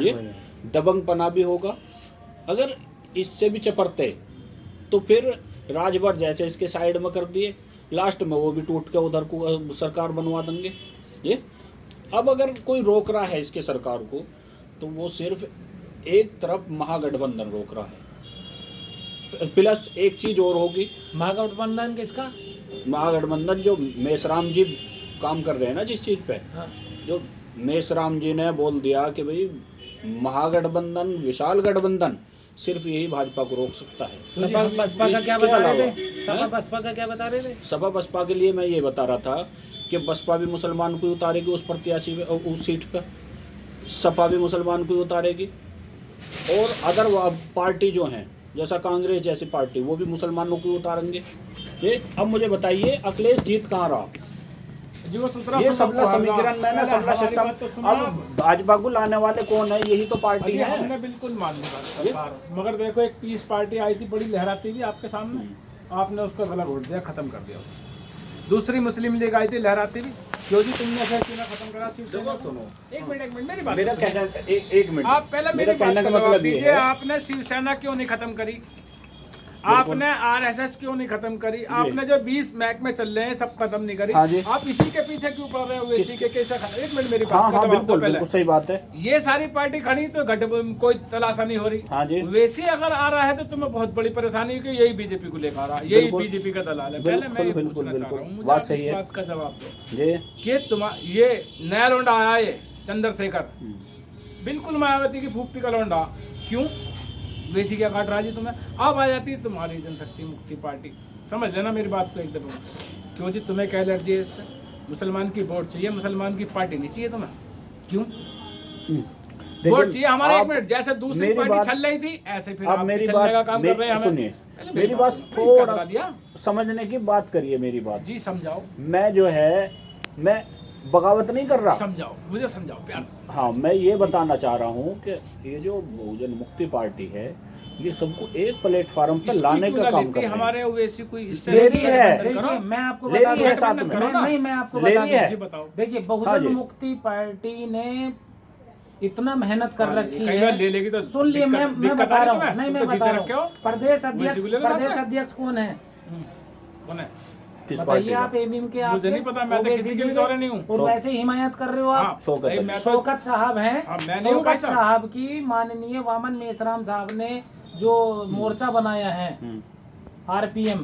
ये दबंगपना भी होगा। अगर इससे भी चपड़ते तो फिर राजभर जैसे इसके साइड में कर दिए, लास्ट में वो भी टूट के उधर को सरकार बनवा देंगे। ये अब अगर कोई रोक रहा है इसके सरकार को तो वो सिर्फ एक तरफ महागठबंधन रोक रहा है, प्लस एक चीज और होगी। महागठबंधन किसका? महागठबंधन जो मेसराम जी काम कर रहे हैं ना जिस चीज पे, हाँ। जो मेसराम जी ने बोल दिया कि भाई महागठबंधन विशाल गठबंधन सिर्फ यही भाजपा को रोक सकता है। सपा बसपा का क्या इसके बता रहे अलावा, थे? सपा बसपा का क्या बता रहे थे? सपा बसपा के लिए मैं ये बता रहा था कि बसपा भी मुसलमान को उतारेगी उस प्रत्याशी पे, उस सीट पर सपा भी मुसलमान को उतारेगी, और अदर पार्टी जो हैं जैसा कांग्रेस जैसी पार्टी वो भी मुसलमानों को उतारेंगे। ये अब मुझे बताइए अखिलेश जीत कहाँ रहा? जो ये सबला समीकरण में ना सबला सिस्टम, अब भाजपा को लाने वाले कौन है? यही तो पार्टी है। हमने बिल्कुल मान लिया, मगर देखो एक पीस पार्टी आई थी बड़ी लहराती थी आपके सामने, आपने उसको गला घोट दिया, खत्म कर दिया उसको। दूसरी मुस्लिम लीग आई थी लहराती हुई, क्यों जी तुमने ऐसा क्यों ना खत्म करा? शिवसेना सुनो, एक मिनट मेरी बात मेरा कहना एक मिनट, आप पहले मेरे कहने का मतलब ये है, आपने शिवसेना क्यों नहीं खत्म करी? आपने आरएसएस क्यों नहीं खत्म करी? आपने जो 20 महकमे चल रहे हैं सब खत्म नहीं करी। हाँ आप इसी के पीछे क्यों पड़ रहे हो? इसी के कैसे खत्म? एक मिनट मेरी बात हाँ का जवाब बिल्कुल दो पहले। बिल्कुल सही बात है। ये सारी पार्टी खड़ी तो कोई तलाशा नहीं हो रही। हाँ जी, वैसे अगर आ रहा है तो तुम्हें बहुत बड़ी परेशानी है कि यही बीजेपी को लेकर आ रहा है, यही बीजेपी का दलाल है। पहले मैं ये पूछना चाह रहा हूँ, मुझे बात आप सही इस है। बात का जवाब दो जी कि ये नया लौंडा आया ये चंद्रशेखर, बिल्कुल मायावती की फूफी का लौंडा, क्यों बेची क्या काट रहा जी तुम्हें? अब आ जाती है तुम्हारी जनशक्ति मुक्ति पार्टी, समझ लेना मेरी बात को एकदम। क्यों जी तुम्हें क्या एलर्जी है इससे? मुसलमान की वोट चाहिए, मुसलमान की पार्टी नहीं चाहिए तुम्हें, क्यों? वोट चाहिए हमारे। एक मिनट, जैसे दूसरी पार्टी चल रही थी ऐसे फिर आप मेरी चलने का बात काम कर रहे हैं। सुनिए, मेरी बात थोड़ा समझने की बात करिए मेरी बात जी, समझाओ। मैं जो है मैं बगावत नहीं कर रहा, समझाओ मुझे, समझाओ प्यार से। हाँ मैं ये बताना चाह रहा हूँ कि ये जो बहुजन मुक्ति पार्टी है ये सबको एक प्लेटफॉर्म पर लाने का काम कर रही है। हमारे वैसी कोई ले रही है, देखिए मैं आपको ले बता रही है दूं, साथ में। नहीं मैं आपको ले बता रही है। जी दूं, बताओ। देखिए हाँ बहुजन जी। मुक्ति पार्टी ने इतना मेहनत कर रखी कई बार ले है। लेगी तो सुन लिए, मैं दिक्कत बता आ रहा रही है हूँ, नहीं तुम मैं तो बता जीते रहा रखे हो। हूँ, प्रदेश अध्यक्ष कौन है? कौन है? किस बताइए पार्टी आप का? एबीएम के? मुझे नहीं पता, मैं तो ओवैसी किसी के जी भी दौरे नहीं हूँ। और वैसे हिमायत कर रहे हो आप। शौकत है। मैं तो- शौकत साहब हैं, हाँ, मैं नहीं हूँ भाई शौकत साहब। साहब की माननीय वामन मेश्राम साहब ने जो मोर्चा बनाया है आरपीएम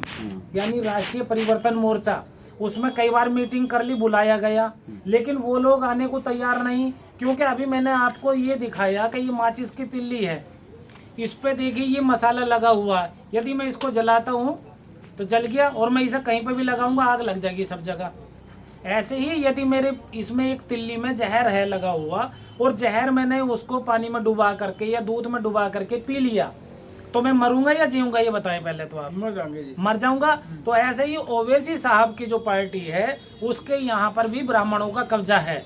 यानी राष्ट्रीय परिवर्तन मोर्चा, उसमें कई बार मीटिंग कर ली, बुलाया गया, लेकिन वो लोग आने को तैयार नहीं। क्योंकि अभी मैंने आपको ये दिखाया कि ये माचिस की तिल्ली है, इस पे देखिए ये मसाला लगा हुआ है, यदि मैं इसको जलाता हूँ तो जल गया, और मैं इसे कहीं पे भी लगाऊंगा आग लग जाएगी सब जगह। ऐसे ही यदि मेरे इसमें एक तिल्ली में जहर है लगा हुआ, और जहर मैंने उसको पानी में डुबा करके या दूध में डुबा करके पी लिया, तो मैं मरूंगा या जीऊंगा? ये बताएं पहले तो आप। मर जाएंगे जी। मर जाऊंगा। तो ऐसे ही ओवैसी साहब की जो पार्टी है उसके यहाँ पर भी ब्राह्मणों का कब्जा है।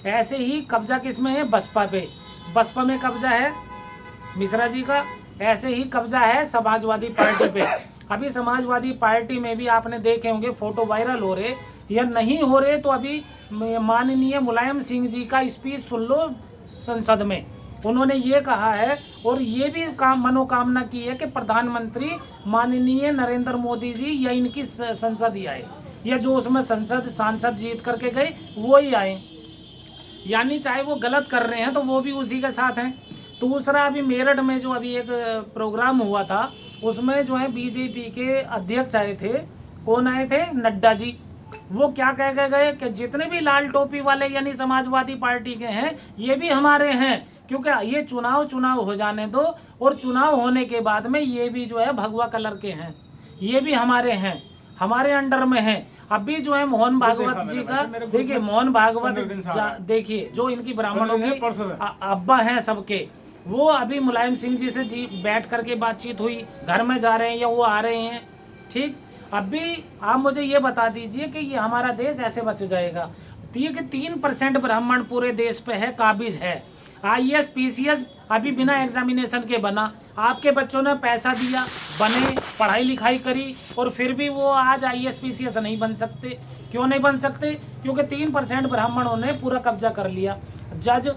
ऐसे ही कब्जा किसमें है? बसपा पे। बसपा में कब्जा है मिश्रा जी का। ऐसे ही कब्जा है समाजवादी पार्टी पे। अभी समाजवादी पार्टी में भी आपने देखे होंगे फोटो वायरल हो रहे या नहीं हो रहे, तो अभी माननीय मुलायम सिंह जी का स्पीच सुन लो संसद में। उन्होंने ये कहा है और ये भी मनोकामना की है कि प्रधानमंत्री माननीय नरेंद्र मोदी जी या इनकी संसद ही आए, या जो उसमें सांसद जीत करके गए वो ही आए। यानी चाहे वो गलत कर रहे हैं तो वो भी उसी के साथ हैं। दूसरा, अभी मेरठ में जो अभी एक प्रोग्राम हुआ था उसमें जो है बीजेपी के अध्यक्ष आए थे। कौन आए थे? नड्डा जी। वो क्या कह के गए कि जितने भी लाल टोपी वाले यानी समाजवादी पार्टी के हैं ये भी हमारे हैं, क्योंकि ये चुनाव हो जाने दो, और चुनाव होने के बाद में ये भी जो है भगवा कलर के हैं, ये भी हमारे हैं, हमारे अंडर में हैं। अभी जो है मोहन भागवत जी का देखिए, मोहन भागवत देखिए जो इनकी ब्राह्मणों की अब्बा हैं सबके, वो अभी मुलायम सिंह जी से बैठ करके बातचीत हुई, घर में जा रहे हैं या वो आ रहे हैं। ठीक, अभी आप मुझे ये बता दीजिए कि ये हमारा देश ऐसे बच जाएगा? 3% ब्राह्मण पूरे देश पे है, काबिज है। IAS PCS अभी बिना एग्जामिनेशन के बना, आपके बच्चों ने पैसा दिया, बने, पढ़ाई लिखाई करी, और फिर भी वो आज IAS PCS नहीं बन सकते। क्यों नहीं बन सकते? क्योंकि 3% ब्राह्मणों ने पूरा कब्जा कर लिया। जज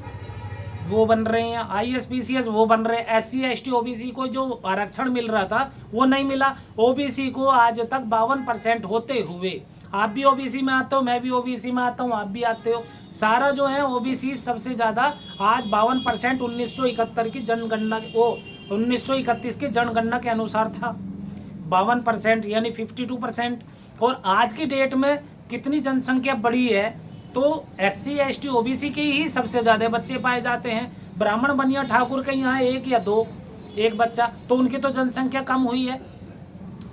वो बन रहे हैं, ISPCS वो बन रहे हैं, SC ST OBC को जो आरक्षण मिल रहा था वो नहीं मिला। OBC को आज तक 52% होते हुए, आप भी OBC में आते हो, मैं भी OBC में आता हूँ, आप भी आते हो, सारा जो है OBC सबसे ज़्यादा आज 52% 1971 की जनगणना, वो 1931 की जनगणना के अनुसार था 52%, यानी 52%। और आज की डेट में कितनी जनसंख्या बढ़ी है, तो SC ST OBC के ही सबसे ज़्यादा बच्चे पाए जाते हैं। ब्राह्मण बनिया ठाकुर के यहाँ एक या दो, एक बच्चा, तो उनकी तो जनसंख्या कम हुई है।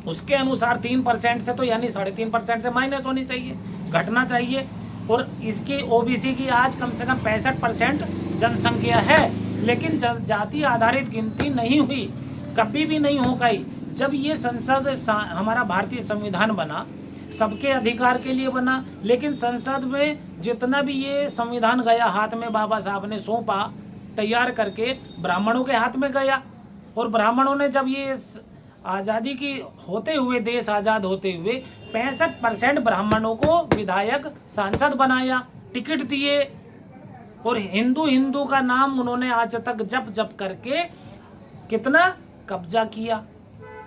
उसके अनुसार 3% से तो यानी 3.5% से माइनस होनी चाहिए, घटना चाहिए। और इसकी OBC की आज कम से कम 65% जनसंख्या है, लेकिन जाति आधारित गिनती नहीं हुई, कभी भी नहीं हो पाई। जब ये संसद हमारा भारतीय संविधान बना, सबके अधिकार के लिए बना, लेकिन संसद में जितना भी ये संविधान गया हाथ में, बाबा साहब ने सौंपा तैयार करके, ब्राह्मणों के हाथ में गया। और ब्राह्मणों ने जब ये आज़ादी की होते हुए, देश आज़ाद होते हुए 65% ब्राह्मणों को विधायक सांसद बनाया, टिकट दिए। और हिंदू का नाम उन्होंने आज तक जप करके कितना कब्जा किया।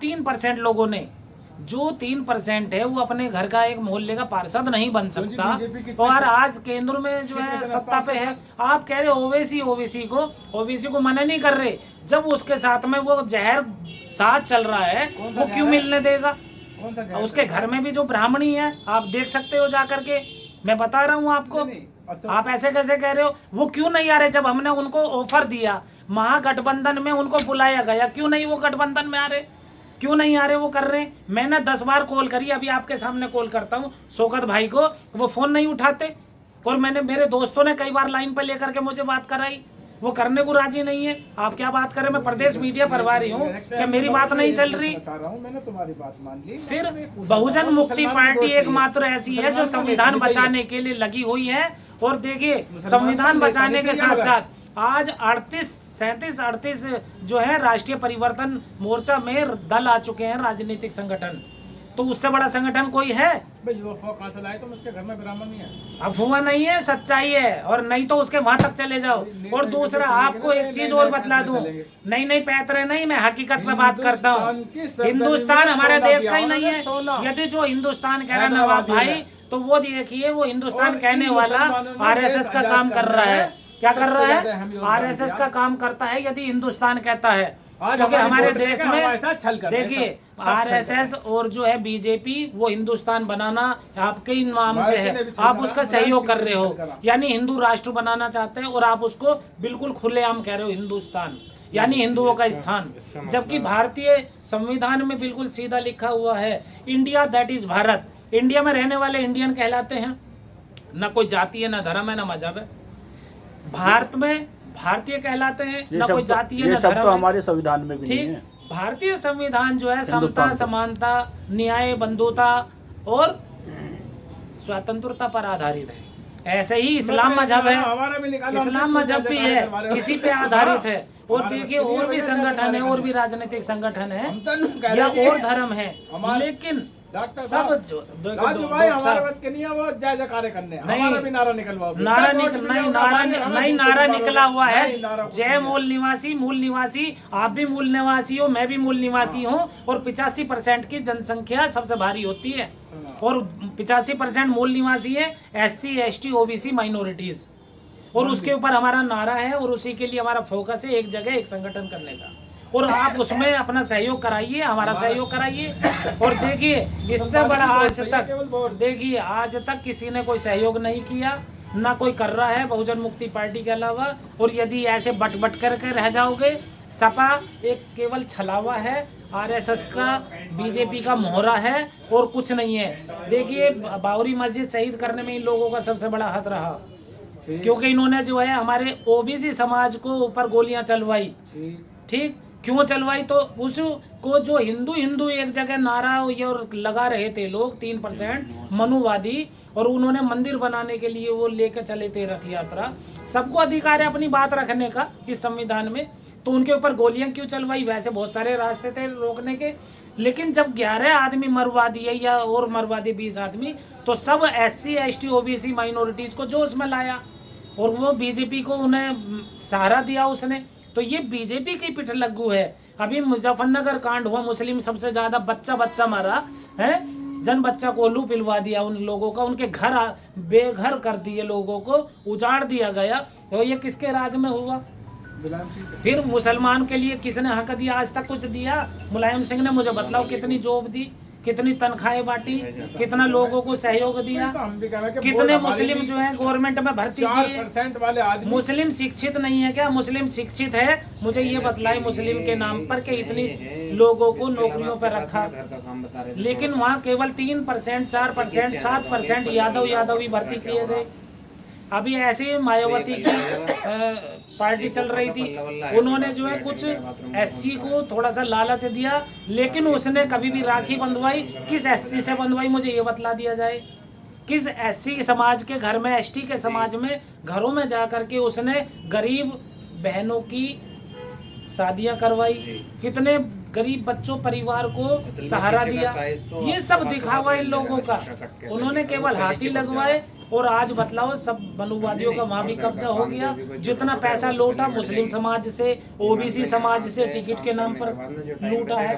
3% लोगों ने, जो 3% है वो अपने घर का एक मोहल्ले का पार्षद नहीं बन सकता। और आज केंद्र में जो है सत्ता पे है, आप कह रहे ओबीसी को मना नहीं कर रहे, जब उसके साथ में वो जहर साथ चल रहा है वो क्यों मिलने देगा? उसके घर में भी जो ब्राह्मणी है, आप देख सकते हो जा करके, मैं बता रहा हूँ आपको। आप ऐसे कैसे कह रहे हो? वो क्यों नहीं आ रहे? जब हमने उनको ऑफर दिया, महागठबंधन में उनको बुलाया गया, क्यों नहीं वो गठबंधन में आ रहे? क्यों नहीं आ रहे? वो कर रहे हैं। मैंने 10 बार कॉल करी, अभी आपके सामने कॉल करता हूँ शौकत भाई को, वो फोन नहीं उठाते। और मैंने, मेरे दोस्तों ने कई बार लाइन पर लेकर के मुझे बात कराई, वो करने को राजी नहीं है। आप क्या बात करें? मैं प्रदेश मीडिया प्रभारी हूँ, क्या मेरी बात नहीं चल रही? मैंने तुम्हारी बात मान ली। फिर बहुजन मुक्ति पार्टी एकमात्र ऐसी है जो संविधान बचाने के लिए लगी हुई है। और देखिए, संविधान बचाने के साथ साथ आज 37-38 जो है राष्ट्रीय परिवर्तन मोर्चा में दल आ चुके हैं, राजनीतिक संगठन। तो उससे बड़ा संगठन कोई है? भाई वो अफवाह कहाँ से लाए? तुम उसके घर में ब्राह्मण नहीं है। अफवाह नहीं है, सच्चाई है। और नहीं तो उसके वहां तक चले जाओ। और दूसरा, आपको एक चीज और बतला दूं, नहीं पैतरे नहीं, मैं हकीकत पे बात करता हूँ। हिंदुस्तान हमारे देश का ही नहीं है। यदि जो हिंदुस्तान कह रहा है नवाब भाई, तो वो देखिए, वो हिंदुस्तान कहने वाला RSS का काम कर रहा है। क्या कर रहा है? RSS का काम करता है यदि हिंदुस्तान कहता है। क्योंकि हमारे देश में देखिए, RSS और जो है BJP, वो हिंदुस्तान बनाना आपके नाम से है, आप उसका सहयोग कर रहे हो, यानी हिंदू राष्ट्र बनाना चाहते हैं, और आप उसको बिल्कुल खुलेआम कह रहे हो हिंदुस्तान, यानी हिंदुओं का स्थान। जबकि भारतीय संविधान में बिल्कुल सीधा लिखा हुआ है, India that is Bharat. India में रहने वाले इंडियन कहलाते हैं, ना कोई जाति है, ना धर्म है, ना मजहब है। भारत में भारतीय कहलाते हैं, ना कोई जाति है, ना धर्म है। तो हमारे संविधान में भी नहीं है। भारतीय संविधान जो है समता, समानता, न्याय, बंधुता और स्वतंत्रता पर आधारित है। ऐसे ही इस्लाम मजहब है, इस्लाम मजहब भी है, इसी पे आधारित है। और देखिए, और भी संगठन है, और भी राजनीतिक संगठन है या और धर्म है, लेकिन सब राजू भाई हमारे बच के नहीं है वो जय जयकारे करने। हमारा भी नारा निकलवाओ। नारा निकला हुआ है, जय मूल निवासी। आप भी मूल निवासी हो, मैं भी मूल निवासी हूँ। और 85% की जनसंख्या सबसे भारी होती है, और 85% मूल निवासी है, SC ST OBC माइनॉरिटीज। और उसके ऊपर हमारा नारा है, और उसी के लिए हमारा फोकस है एक जगह एक संगठन करने का। और आप उसमें अपना सहयोग कराइए, हमारा सहयोग कराइए। और देखिए, इससे बड़ा आज तक किसी ने कोई सहयोग नहीं किया, ना कोई कर रहा है बहुजन मुक्ति पार्टी के अलावा। और यदि ऐसे बट करके रह जाओगे, सपा एक केवल छलावा है, RSS का, BJP का मोहरा है, और कुछ नहीं है। देखिए, बाबरी मस्जिद शहीद करने में इन लोगों का सबसे बड़ा हाथ रहा, क्योंकि इन्होंने जो है हमारे OBC समाज को ऊपर गोलियां चलवाई। ठीक, क्यों चलवाई? तो उसको जो हिंदू एक जगह नारा ये और लगा रहे थे लोग, 3% मनुवादी, और उन्होंने मंदिर बनाने के लिए वो लेके चले थे रथ यात्रा। सबको अधिकार है अपनी बात रखने का इस संविधान में, तो उनके ऊपर गोलियां क्यों चलवाई? वैसे बहुत सारे रास्ते थे रोकने के, लेकिन जब 11 आदमी मरवा दिए, या और मरवा दिए 20 आदमी, तो सब SC ST OBC माइनॉरिटीज को जोश में लाया। और वो बीजेपी को उन्हें सहारा दिया उसने, तो ये बीजेपी की पिठ लग्गू है। अभी मुजफ्फरनगर कांड हुआ, मुस्लिम सबसे ज्यादा बच्चा मारा है, जन बच्चा कोल्हू पिलवा दिया उन लोगों का, उनके घर बेघर कर दिए, लोगों को उजाड़ दिया गया। तो ये किसके राज में हुआ? फिर मुसलमान के लिए किसने हक दिया? आज तक कुछ दिया? मुलायम सिंह ने मुझे बतलाओ कितनी जॉब दी, कितनी तनख्वाहें बांटी, कितना लोगों को सहयोग दिया, तो हम भी कह रहे हैं कि कितने वोट हमारी मुस्लिम जो है गवर्नमेंट में भर्ती किए? 4% वाले आदमी मुस्लिम शिक्षित नहीं है क्या? मुस्लिम शिक्षित है, मुझे ये बतलाए मुस्लिम के नाम पर कि इतनी लोगों को नौकरियों पर रखा, लेकिन वहाँ केवल 3%, 4%, 7% यादव ही भर्ती किए गए। अभी ऐसी मायावती की पार्टी चल रही थी, उन्होंने जो है कुछ एससी को थोड़ा सा लालच दिया, लेकिन उसने कभी भी राखी बंधवाई किस एससी से बंधवाई? मुझे ये बतला दिया जाए। किस एससी समाज के घर में, एसटी के समाज में घरों में जाकर के उसने गरीब बहनों की शादियां करवाई, कितने गरीब बच्चों परिवार को सहारा दिया? ये सब दिखावा इन लोगों का। उन्होंने केवल हाथी लगवाए और आज बतलाओ सब बलुवादियों का वहां भी कब्जा हो गया। जितना पैसा लूटा मुस्लिम समाज से, ओबीसी समाज से टिकट के नाम पर लूटा है,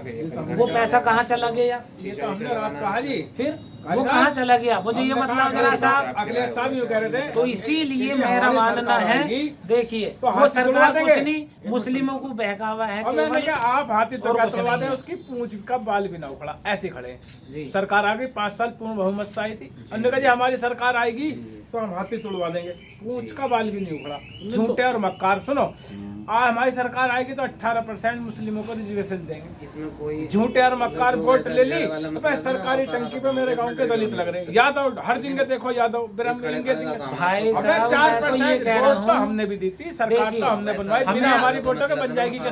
वो पैसा कहाँ चला गया? ये तो हमने रात कहा जी। फिर वो कहाँ चला गया? मुझे ये मतलब जरा साहब। अखिलेश साहब ये कह रहे थे, तो इसीलिए मेरा मानना है, देखिए तो वो हाथी सरकार तुड़वा कुछ देंगे। नहीं, मुस्लिमों को बहकावा है और मैंने केवल। कहा आप हाथी तो और क्या कुछ तुड़वा नहीं दें, है। उसकी पूंछ का बाल भी ना उखड़ा, ऐसे खड़े हैं। जी। सरकार आ गई, 5 साल पूर्ण बहुमत से आई थी, हमने कहा जी हमारी सरकार आएगी तो हम हाथी तुड़वा देंगे, पूंछ का बाल भी नहीं उखड़ा। झूठे और मक्कार। सुनो, आज हमारी सरकार आएगी तो 18% मुस्लिमों को रिजर्वेशन देंगे। इसमें कोई झूठे और मक्कार वोट ले ली तो भाई सरकारी टंकी पे मेरे गांव के दलित लग रहे हैं। यादव हर दिन के देखो, यादव ब्राह्मण के दिन भाई साहब, मैं तो ये 4% कह रहा वोट तो हूँ, हमने भी दी थी, सरकार देखिए, तो हमने बनवाई, हमें- बिना हमारी वोटों के बन जाएगी क्या